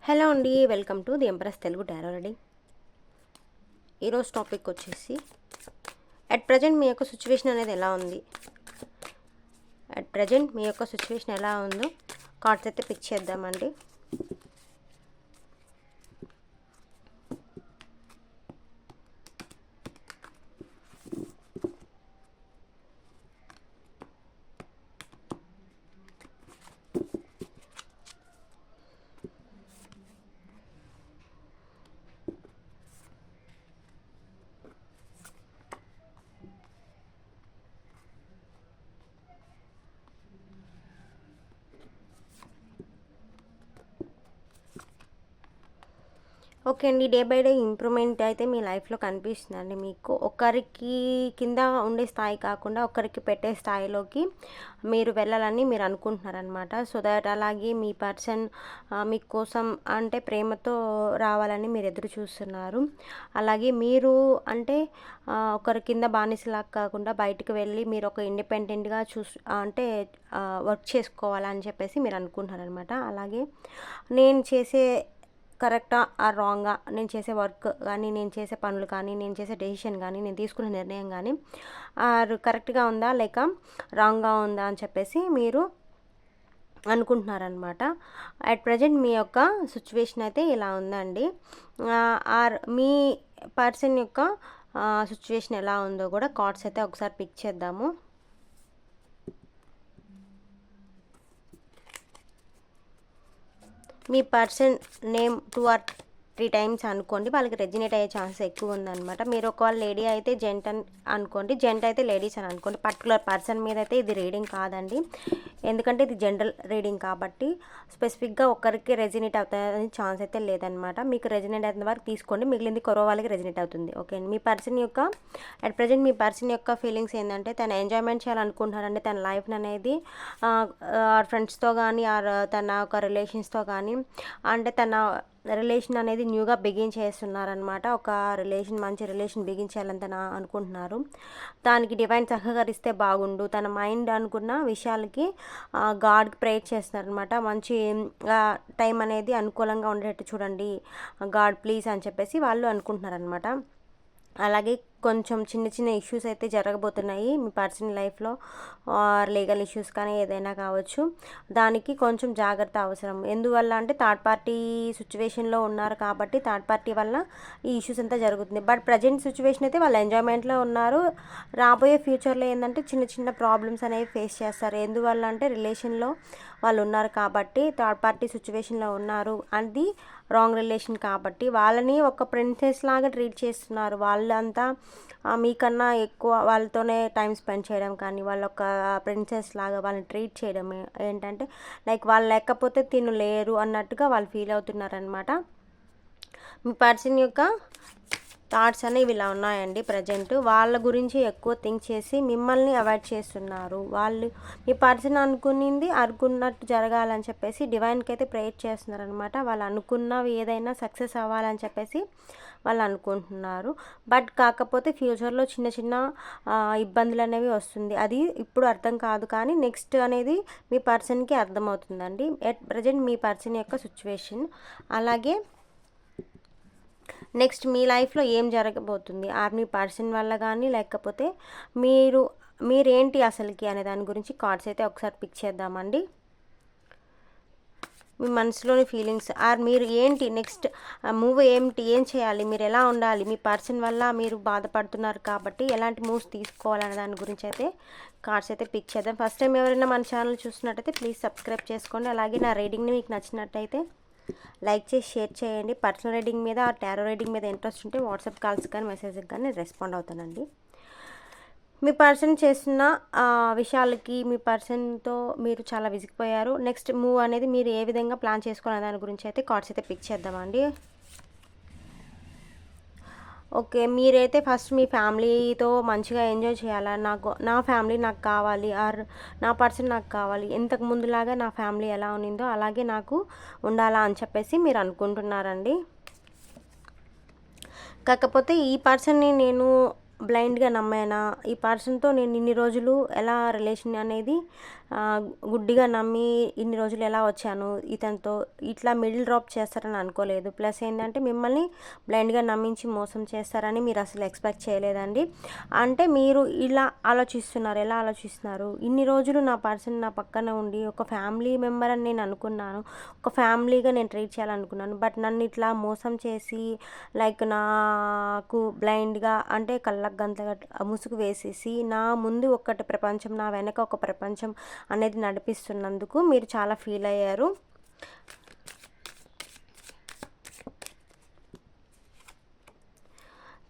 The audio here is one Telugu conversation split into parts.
హలో అండి, welcome to the empress Telugu tarot reading. ఈరోజు టాపిక్ వచ్చేసి అట్ ప్రజెంట్ మీ యొక్క సిచ్యువేషన్ అనేది ఎలా ఉంది. అట్ ప్రజెంట్ మీ యొక్క సిచ్యువేషన్ ఎలా ఉందో కార్డ్స్ అయితే పిక్ చేద్దామండి. ఓకే అండి, డే బై డే ఇంప్రూవ్మెంట్ అయితే మీ లైఫ్లో కనిపిస్తుందండి. మీకు ఒకరికి కింద ఉండే స్థాయి కాకుండా ఒకరికి పెట్టే స్థాయిలోకి మీరు వెళ్ళాలని మీరు అనుకుంటున్నారనమాట. సో దట్ అలాగే మీ పర్సన్ మీకోసం అంటే ప్రేమతో రావాలని మీరు ఎదురు చూస్తున్నారు. అలాగే మీరు అంటే ఒకరి కింద బానిసలాగా కాకుండా బయటకు వెళ్ళి మీరు ఒక ఇండిపెండెంట్గా అంటే వర్క్ చేసుకోవాలని చెప్పేసి మీరు అనుకుంటున్నారనమాట. అలాగే నేను చేసే కరెక్టా ఆర్ రాంగా, నేను చేసే వర్క్ కానీ, నేను చేసే పనులు కానీ, నేను చేసే డెసిషన్ కానీ, నేను తీసుకునే నిర్ణయం కానీ ఆర్ కరెక్ట్గా ఉందా లేక రాంగ్గా ఉందా అని చెప్పేసి మీరు అనుకుంటున్నారనమాట. అట్ ప్రజెంట్ మీ యొక్క సిచ్యువేషన్ అయితే ఇలా ఉందండి. ఆర్ మీ పర్సన్ యొక్క సిచ్యువేషన్ ఎలా ఉందో కూడా కార్డ్స్ అయితే ఒకసారి పిక్ చేద్దాము. మీ పర్సన్ నేమ్ 2 or 3 టైమ్స్ అనుకోండి, వాళ్ళకి రెజినేట్ అయ్యే ఛాన్స్ ఎక్కువ ఉందన్నమాట. మీరు ఒకవేళ లేడీ అయితే జెంట్ అని అనుకోండి, జెంట్ అయితే లేడీస్ అని అనుకోండి. పర్టికులర్ పర్సన్ మీద అయితే ఇది రీడింగ్ కాదండి, ఎందుకంటే ఇది జనరల్ రీడింగ్ కాబట్టి స్పెసిఫిక్గా ఒకరికి రెజినేట్ అవుతాయని ఛాన్స్ అయితే లేదనమాట. మీకు రెజినేట్ అయిన వరకు తీసుకోండి, మిగిలింది కొరవ వాళ్ళకి రెజినేట్ అవుతుంది. ఓకే అండి, మీ పర్సన్ యొక్క అట్ ప్రజెంట్ మీ పర్సన్ యొక్క ఫీలింగ్స్ ఏంటంటే తను ఎంజాయ్మెంట్ చేయాలనుకుంటున్నారండి తన లైఫ్ అనేది, ఫ్రెండ్స్తో కానీ ఆర్ తన ఒక రిలేషన్స్తో కానీ, అంటే తన రిలేషన్ అనేది న్యూగా బిగిన్ చేస్తున్నారనమాట. ఒక మంచి రిలేషన్ బిగిన్ చేయాలని తను అనుకుంటున్నారు. దానికి డివైన్ సహకరిస్తే బాగుండు, తన మైండ్ అనుకున్న విషయాలకి గాడ్కి ప్రేయర్ చేస్తున్నారనమాట. మంచి టైం అనేది అనుకూలంగా ఉండేటట్టు చూడండి గాడ్ ప్లీజ్ అని చెప్పేసి వాళ్ళు అనుకుంటున్నారనమాట. అలాగే కొంచెం చిన్న చిన్న ఇష్యూస్ అయితే జరగబోతున్నాయి మీ పర్సనల్ లైఫ్లో, లీగల్ ఇష్యూస్ కానీ ఏదైనా కావచ్చు. దానికి కొంచెం జాగ్రత్త అవసరం. ఎందువల్ల అంటే థర్డ్ పార్టీ సిచ్యువేషన్లో ఉన్నారు కాబట్టి థర్డ్ పార్టీ వల్ల ఈ ఇష్యూస్ అంతా జరుగుతుంది. బట్ ప్రజెంట్ సిచ్యువేషన్ అయితే వాళ్ళు ఎంజాయ్మెంట్లో ఉన్నారు. రాబోయే ఫ్యూచర్లో ఏంటంటే చిన్న చిన్న ప్రాబ్లమ్స్ అనేవి ఫేస్ చేస్తారు. ఎందువల్ల అంటే రిలేషన్లో వాళ్ళు ఉన్నారు కాబట్టి, థర్డ్ పార్టీ సిచ్యువేషన్లో ఉన్నారు, అది రాంగ్ రిలేషన్ కాబట్టి వాళ్ళని ఒక ప్రిన్సెస్ లాగా ట్రీట్ చేస్తున్నారు. వాళ్ళంతా మీకన్నా ఎక్కువ వాళ్ళతోనే టైం స్పెండ్ చేయడం కానీ, వాళ్ళ ఒక ప్రిన్సెస్ లాగా వాళ్ళని ట్రీట్ చేయడం ఏంటంటే లైక్ వాళ్ళు లేకపోతే తిను లేరు అన్నట్టుగా వాళ్ళు ఫీల్ అవుతున్నారనమాట. మీ పర్సన్ యొక్క థాట్స్ అనేవి ఇలా ఉన్నాయండి. ప్రజెంట్ వాళ్ళ గురించి ఎక్కువ థింక్ చేసి మిమ్మల్ని అవాయిడ్ చేస్తున్నారు. వాళ్ళు మీ పర్సన్ అనుకున్నట్టు జరగాలని చెప్పేసి డివైన్కి అయితే ప్రేయర్ చేస్తున్నారనమాట. వాళ్ళు అనుకున్నవి ఏదైనా సక్సెస్ అవ్వాలని చెప్పేసి వాళ్ళు అనుకుంటున్నారు. బట్ కాకపోతే ఫ్యూచర్లో చిన్న చిన్న ఇబ్బందులు అనేవి వస్తుంది. అది ఇప్పుడు అర్థం కాదు కానీ నెక్స్ట్ అనేది మీ పర్సన్కి అర్థమవుతుందండి. ఎట్ ప్రజెంట్ మీ పర్సన్ యొక్క సిచ్యువేషన్. అలాగే నెక్స్ట్ మీ లైఫ్లో ఏం జరగబోతుంది, మీ పర్సన్ వల్ల కానీ లేకపోతే మీరేంటి అసలుకి అనే దాని గురించి కార్డ్స్ అయితే ఒకసారి పిక్ చేద్దామండి. మీ మనసులోని ఫీలింగ్స్ మీరు ఏంటి నెక్స్ట్ మూవ్ ఏం చేయాలి, మీరు ఎలా ఉండాలి, మీ పర్సన్ వల్ల మీరు బాధపడుతున్నారు కాబట్టి ఎలాంటి మూవ్స్ తీసుకోవాలనే దాని గురించి అయితే కార్డ్స్ అయితే పిక్ చేద్దాం. ఫస్ట్ టైం ఎవరైనా మన ఛానల్ చూస్తున్నట్టయితే ప్లీజ్ సబ్స్క్రైబ్ చేసుకోండి. అలాగే నా రీడింగ్ని మీకు నచ్చినట్టయితే లైక్ చేసి షేర్ చేయండి. పర్సనల్ రీడింగ్ మీద టారో రీడింగ్ మీద ఇంట్రెస్ట్ ఉంటే వాట్సాప్ కాల్స్ కానీ మెసేజ్కి కానీ రెస్పాండ్ అవుతానండి. మీ పర్సన్ చేస్తున్న విషయాలకి మీ పర్సన్తో మీరు చాలా విసిగిపోయారు. నెక్స్ట్ మూవ్ అనేది మీరు ఏ విధంగా ప్లాన్ చేసుకోవాలనే దాని గురించి అయితే కార్డ్స్ అయితే పిక్ చేద్దామండి. ఓకే, మీరైతే ఫస్ట్ మీ ఫ్యామిలీతో మంచిగా ఎంజాయ్ చేయాలా, నా ఫ్యామిలీ నాకు కావాలి ఆర్ నా పర్సన్ నాకు కావాలి, ఇంతకు ముందులాగా నా ఫ్యామిలీ ఎలా ఉన్నిందో అలాగే నాకు ఉండాలా అని చెప్పేసి మీరు అనుకుంటున్నారండి. కాకపోతే ఈ పర్సన్ని నేను బ్లైండ్గా నమ్మానా, ఈ పర్సన్తో నేను ఇన్ని రోజులు ఎలా రిలేషన్ అనేది గుడ్డిగా నమ్మి ఇన్ని రోజులు ఎలా వచ్చాను ఇతనితో, ఇట్లా మిడిల్ డ్రాప్ చేస్తారని అనుకోలేదు. ప్లస్ ఏంటంటే మిమ్మల్ని బ్లైండ్గా నమ్మించి మోసం చేస్తారని మీరు అసలు ఎక్స్పెక్ట్ చేయలేదండి. అంటే మీరు ఇలా ఆలోచిస్తున్నారు. ఎలా ఆలోచిస్తున్నారు, ఇన్ని రోజులు నా పర్సన్ నా పక్కన ఉండి ఒక ఫ్యామిలీ మెంబర్ అని నేను అనుకున్నాను, ఒక ఫ్యామిలీగా నేను ట్రీట్ చేయాలనుకున్నాను. బట్ నన్ను ఇట్లా మోసం చేసి లైక్ నాకు బ్లైండ్గా అంటే కళ్ళకు గంతగా ముసుగు వేసేసి నా ముందు ఒకటి ప్రపంచం, నా వెనక ఒక ప్రపంచం అనేది నడిపిస్తున్నందుకు మీరు చాలా ఫీల్ అయ్యారు.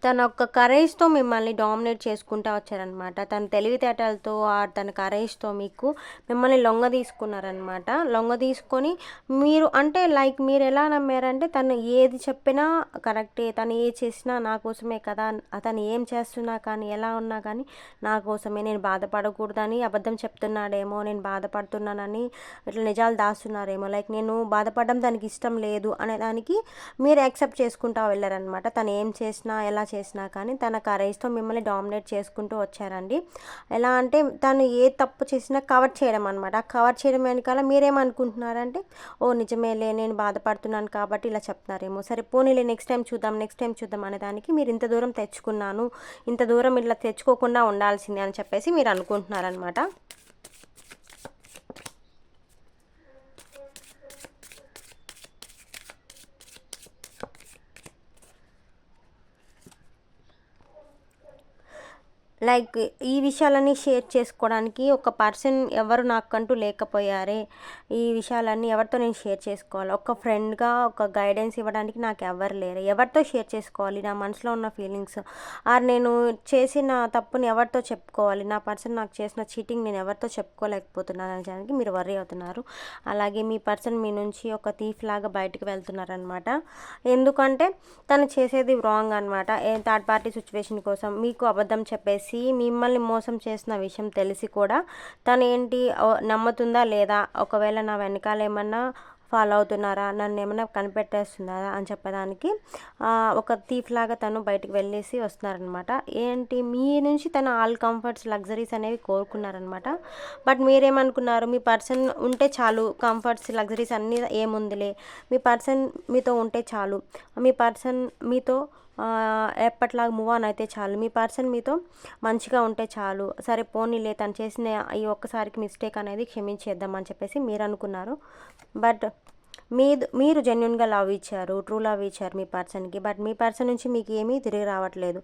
తన ఒక్క కరేజ్తో మిమ్మల్ని డామినేట్ చేసుకుంటూ వచ్చారనమాట. తన తెలివితేటలతో తన కరేజ్తో మిమ్మల్ని లొంగ తీసుకున్నారనమాట. లొంగ తీసుకొని మీరు అంటే లైక్ మీరు ఎలా నమ్మారంటే తను ఏది చెప్పినా కరెక్టే, తను ఏది చేసినా నా కోసమే కదా, అతను ఏం చేస్తున్నా కానీ ఎలా ఉన్నా కానీ నా కోసమే, నేను బాధపడకూడదని అబద్ధం చెప్తున్నాడేమో, నేను బాధపడుతున్నానని ఇట్లా నిజాలు దాస్తున్నారేమో, లైక్ నేను బాధపడడం తనకి ఇష్టం లేదు అనే దానికి మీరు యాక్సెప్ట్ చేసుకుంటూ వెళ్ళారనమాట. తను ఏం చేసినా ఎలా చేసినా కానీ తన కరేజ్తో మిమ్మల్ని డామినేట్ చేసుకుంటూ వచ్చారండి. ఎలా అంటే తను ఏ తప్పు చేసినా కవర్ చేయడం అనమాట. ఆ కవర్ చేయడం వెనకాల మీరేమనుకుంటున్నారంటే ఓ నిజమేలే నేను బాధపడుతున్నాను కాబట్టి ఇలా చెప్తున్నారేమో, సరే పోనీలే నెక్స్ట్ టైం చూద్దాం అనే దానికి మీరు ఇంత దూరం తెచ్చుకున్నాను, ఇంత దూరం ఇలా తెచ్చుకోకుండా ఉండాల్సిందే అని చెప్పేసి మీరు అనుకుంటున్నారనమాట. లైక్ ఈ విషయాలన్నీ షేర్ చేసుకోవడానికి ఒక పర్సన్ ఎవరు నాకంటూ లేకపోయారే, ఈ విషయాలన్నీ ఎవరితో నేను షేర్ చేసుకోవాలి, ఒక ఫ్రెండ్గా ఒక గైడెన్స్ ఇవ్వడానికి నాకు ఎవరు లేరు, ఎవరితో షేర్ చేసుకోవాలి నా మనసులో ఉన్న ఫీలింగ్స్, నేను చేసిన తప్పుని ఎవరితో చెప్పుకోవాలి, నా పర్సన్ నాకు చేసిన చీటింగ్ నేను ఎవరితో చెప్పుకోలేకపోతున్నాను అనడానికి మీరు వర్రీ అవుతున్నారు. అలాగే మీ పర్సన్ మీ నుంచి ఒక థీఫ్ లాగా బయటకు వెళ్తున్నారనమాట. ఎందుకంటే తను చేసేది రాంగ్ అనమాట. థర్డ్ పార్టీ సిచ్యువేషన్ కోసం మీకు అబద్ధం చెప్పేసి మిమ్మల్ని మోసం చేసిన విషయం తెలిసి కూడా తను ఏంటి నమ్ముతుందా లేదా, ఒకవేళ నా వెనకాల ఏమన్నా ఫాలో అవుతున్నారా, నన్ను ఏమైనా కనిపెట్టేస్తున్నారా అని చెప్పడానికి ఒక థీఫ్ లాగా తను బయటకు వెళ్ళేసి వస్తున్నారనమాట. ఏంటి మీ నుంచి తను ఆల్ కంఫర్ట్స్ లగ్జరీస్ అనేవి కోరుకున్నారనమాట. బట్ మీరేమనుకున్నారు, మీ పర్సన్ ఉంటే చాలు, కంఫర్ట్స్ లగ్జరీస్ అన్నీ ఏముందిలే, మీ పర్సన్ మీతో ఉంటే చాలు, మీ పర్సన్ మీతో ఎప్పట్లాగా మూవ్ ఆన్ అయితే చాలు, మీ పర్సన్ మీతో మంచిగా ఉంటే చాలు, సరే పోనీలే తను చేసిన ఈ ఒక్కసారికి మిస్టేక్ అనేది క్షమించేద్దాం అని చెప్పేసి మీరు అనుకున్నారు. బట్ మీరు జెన్యున్గా లవ్ ఇచ్చారు, ట్రూ లవ్ ఇచ్చారు మీ పర్సన్కి. బట్ మీ పర్సన్ నుంచి మీకు ఏమీ తిరిగి రావట్లేదు,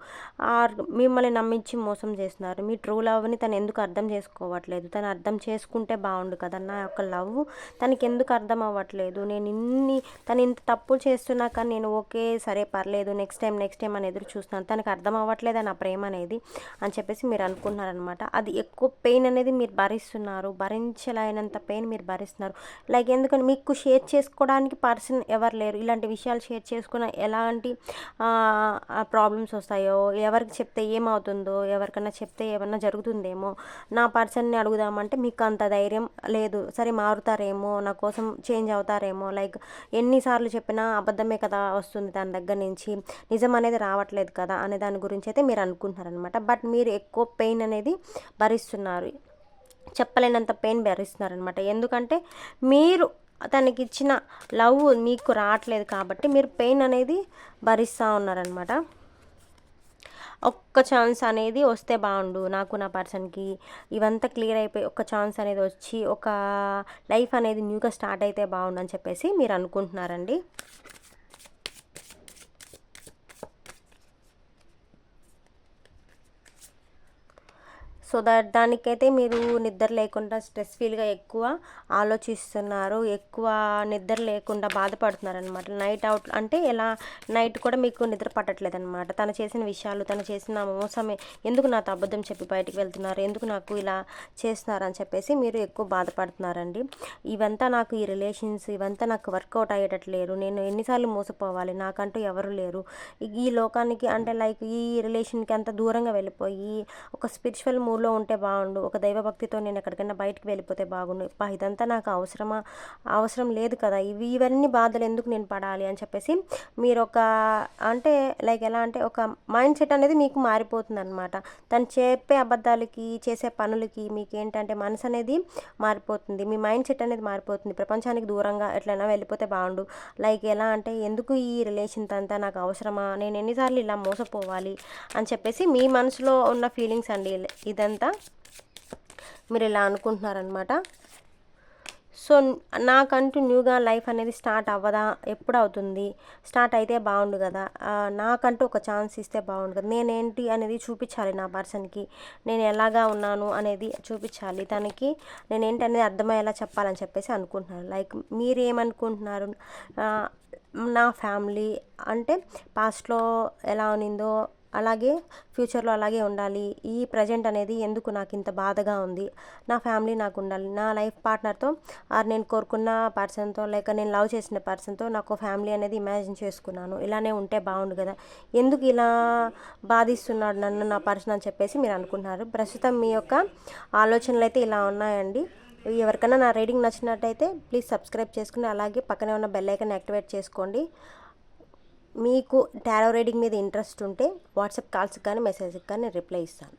మిమ్మల్ని నమ్మించి మోసం చేస్తున్నారు. మీ ట్రూ లవ్ని తను ఎందుకు అర్థం చేసుకోవట్లేదు, తను అర్థం చేసుకుంటే బాగుండు కదా, నా యొక్క లవ్ తనకి ఎందుకు అర్థం అవ్వట్లేదు, తను ఇంత తప్పులు చేస్తున్నా కానీ నేను ఓకే సరే పర్లేదు నెక్స్ట్ టైం అని ఎదురు చూస్తున్నాను, తనకు అర్థం అవ్వట్లేదు నా ప్రేమ అనేది అని చెప్పేసి మీరు అనుకుంటున్నారనమాట. అది ఎక్కువ పెయిన్ అనేది మీరు భరిస్తున్నారు, భరించలేనంత పెయిన్ మీరు భరిస్తున్నారు. లైక్ ఎందుకని మీకు షేర్ చేసుకోవడానికి పర్సన్ ఎవరు లేరు, ఇలాంటి విషయాలు షేర్ చేసుకున్న ఎలాంటి ప్రాబ్లమ్స్ వస్తాయో, ఎవరికి చెప్తే ఏమవుతుందో, ఎవరికైనా చెప్తే ఏమన్నా జరుగుతుందేమో, నా పర్సన్ని అడుగుదామంటే మీకు అంత ధైర్యం లేదు. సరే మారుతారేమో, నా కోసం చేంజ్ అవుతారేమో, లైక్ ఎన్నిసార్లు చెప్పినా అబద్ధమే కదా వస్తుంది దాని దగ్గర నుంచి, నిజం అనేది రావట్లేదు కదా అనే దాని గురించి అయితే మీరు అనుకుంటున్నారనమాట. బట్ మీరు ఎక్కువ పెయిన్ అనేది భరిస్తున్నారు, చెప్పలేనంత పెయిన్ భరిస్తున్నారనమాట. ఎందుకంటే మీరు తనకిచ్చిన లవ్ మీకు రావట్లేదు కాబట్టి మీరు పెయిన్ అనేది భరిస్తూ ఉన్నారనమాట. ఒక్క ఛాన్స్ అనేది వస్తే బాగుండు నాకు నా పర్సన్కి, ఇవంతా క్లియర్ అయిపోయి ఒక ఛాన్స్ అనేది వచ్చి ఒక లైఫ్ అనేది న్యూగా స్టార్ట్ అయితే బాగుండు అని చెప్పేసి మీరు అనుకుంటున్నారండి. సో దానికైతే మీరు నిద్ర లేకుండా స్ట్రెస్ ఫీల్గా ఎక్కువ ఆలోచిస్తున్నారు, ఎక్కువ నిద్ర లేకుండా బాధపడుతున్నారు అనమాట. నైట్ అవుట్ అంటే ఎలా నైట్ కూడా మీకు నిద్ర పట్టట్లేదు అనమాట. తను చేసిన విషయాలు, తను చేసిన మోసమే, ఎందుకు నాతో అబద్ధం చెప్పి బయటికి వెళ్తున్నారు, ఎందుకు నాకు ఇలా చేస్తున్నారు అని చెప్పేసి మీరు ఎక్కువ బాధపడుతున్నారండి. ఇవంతా నాకు ఈ రిలేషన్స్ ఇవంతా నాకు వర్కౌట్ అయ్యేటట్లేరు, నేను ఎన్నిసార్లు మోసపోవాలి, నాకంటూ ఎవరు లేరు, ఈ లోకానికి అంటే లైక్ ఈ రిలేషన్కి అంత దూరంగా వెళ్ళిపోయి ఒక స్పిరిచువల్ మూడ్ మూడ్లో ఉంటే బాగుండు, ఒక దైవభక్తితో నేను ఎక్కడికైనా బయటకు వెళ్ళిపోతే బాగుండు, ఇదంతా నాకు అవసరమా, అవసరం లేదు కదా, ఇవన్నీ బాధలు ఎందుకు నేను పడాలి అని చెప్పేసి మీరు అంటే లైక్ ఎలా అంటే ఒక మైండ్ సెట్ అనేది మీకు మారిపోతుంది అనమాట. తను చెప్పే అబద్ధాలకి చేసే పనులకి మీకు ఏంటంటే మనసు అనేది మారిపోతుంది, మీ మైండ్ సెట్ అనేది మారిపోతుంది. ప్రపంచానికి దూరంగా ఎట్లయినా వెళ్ళిపోతే బాగుండు, లైక్ ఎలా అంటే ఎందుకు ఈ రిలేషన్ అంతా నాకు అవసరమా, నేను ఎన్నిసార్లు ఇలా మోసపోవాలి అని చెప్పేసి మీ మనసులో ఉన్న ఫీలింగ్స్ అండి ఇదంతా మీరు ఇలా అనుకుంటున్నారనమాట. సో నాకంటూ న్యూగా లైఫ్ అనేది స్టార్ట్ అవ్వదా, ఎప్పుడు అవుతుంది, స్టార్ట్ అయితే బాగుండు కదా, నాకంటూ ఒక ఛాన్స్ ఇస్తే బాగుండు కదా, నేనేంటి అనేది చూపించాలి నా పర్సన్కి, నేను ఎలాగా ఉన్నాను అనేది చూపించాలి తనకి, నేనేంటి అనేది అర్థమయ్యేలా చెప్పాలని చెప్పేసి అనుకుంటున్నాను. లైక్ మీరు ఏమనుకుంటున్నారు, నా ఫ్యామిలీ అంటే పాస్ట్లో ఎలా ఉన్నిందో అలాగే ఫ్యూచర్లో అలాగే ఉండాలి, ఈ ప్రజెంట్ అనేది ఎందుకు నాకు ఇంత బాధగా ఉంది, నా ఫ్యామిలీ నాకు ఉండాలి, నా లైఫ్ పార్ట్నర్తో నేను కోరుకున్న పర్సన్తో లేక నేను లవ్ చేసిన పర్సన్తో నాకు ఫ్యామిలీ అనేది ఇమాజిన్ చేసుకున్నాను, ఇలానే ఉంటే బాగుండు కదా, ఎందుకు ఇలా బాధిస్తున్నాడు నన్ను నా పర్సన్ అని చెప్పేసి మీరు అనుకుంటున్నారు. ప్రస్తుతం మీ యొక్క ఆలోచనలు అయితే ఇలా ఉన్నాయండి. ఎవరికైనా నా రీడింగ్ నచ్చినట్టయితే ప్లీజ్ సబ్స్క్రైబ్ చేసుకుని అలాగే పక్కనే ఉన్న బెల్ ఐకాన్ యాక్టివేట్ చేసుకోండి. మీకు టారో రీడింగ్ మీద ఇంట్రెస్ట్ ఉంటే వాట్సాప్ కాల్స్కి కానీ మెసేజ్కి కానీ రిప్లై ఇస్తాను.